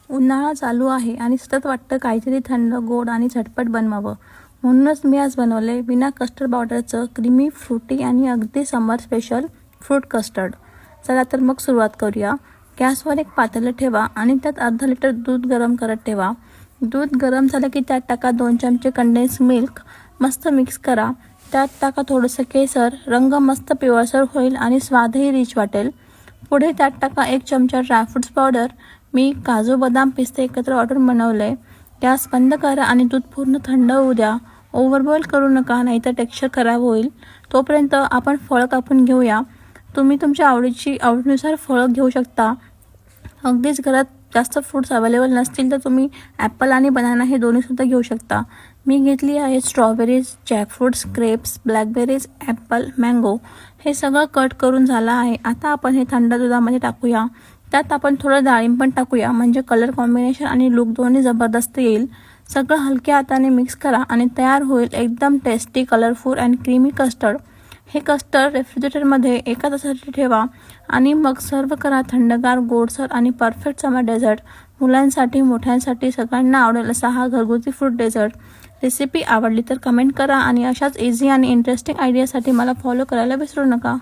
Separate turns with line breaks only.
उन्हाळा चालू आहे आणि सतत वाटतं काहीतरी थंड, गोड आणि झटपट बनवावं. म्हणूनच मी आज बनवले बिना कस्टर्ड पावडरचं क्रीमी, फ्रुटी आणि अगदी समर स्पेशल फ्रूट कस्टर्ड. चला तर मग सुरुवात करूया. गॅसवर एक पातेलं ठेवा आणि त्यात अर्धा लिटर दूध गरम करत ठेवा. दूध गरम झालं की त्यात टाका 2 चमचे कंडेन्स मिल्क. मस्त मिक्स करा. त्यात टाका थोडंसं केसर. रंग मस्त पिवळसर होईल आणि स्वादही रिच वाटेल. पुढे त्यात टाका 1 चमचा ड्रायफ्रुट्स पावडर. मी काजू, बदाम, पिस्ते एकत्र वाटून बनवले. गॅस बंद करा आणि दूध पूर्ण थंड होऊ द्या. ओव्हरबॉईल करू नका, नाहीतर टेक्स्चर खराब होईल. तोपर्यंत आपण फळं कापून घेऊया. तुम्ही तुमच्या आवडीनुसार फळं घेऊ शकता. अगदीच घरात जास्त फ्रूट्स अवेलेबल नसतील तर तुम्ही ॲपल आणि बनाना हे दोन्हीसुद्धा घेऊ शकता. मी घेतली आहे strawberries, जॅकफ्रूट्स, grapes, blackberries, Apple, mango. हे सगळं कट करून झालं आहे. आता आपण हे थंड दुधामध्ये टाकूया. त्यात आपण थोडं डाळिंब पण टाकूया, म्हणजे कलर कॉम्बिनेशन आणि लुक दोन्ही जबरदस्त येईल. सगळं हलक्या हाताने मिक्स करा आणि तयार होईल एकदम tasty, colourful and creamy custard. हे कस्टर्ड रेफ्रिजरेटरमध्ये 1 तासासाठी ठेवा आणि मग सर्व करा. थंडगार, गोडसर आणि परफेक्ट समर डेझर्ट. मुलांसाठी, मोठ्यांसाठी सगळ्यांना आवडेल असा हा घरगुती फ्रूट डेझर्ट. रेसिपी आवडली तर कमेंट करा आणि अशाच इझी आणि इंटरेस्टिंग आयडियासाठी मला फॉलो करायला विसरू नका.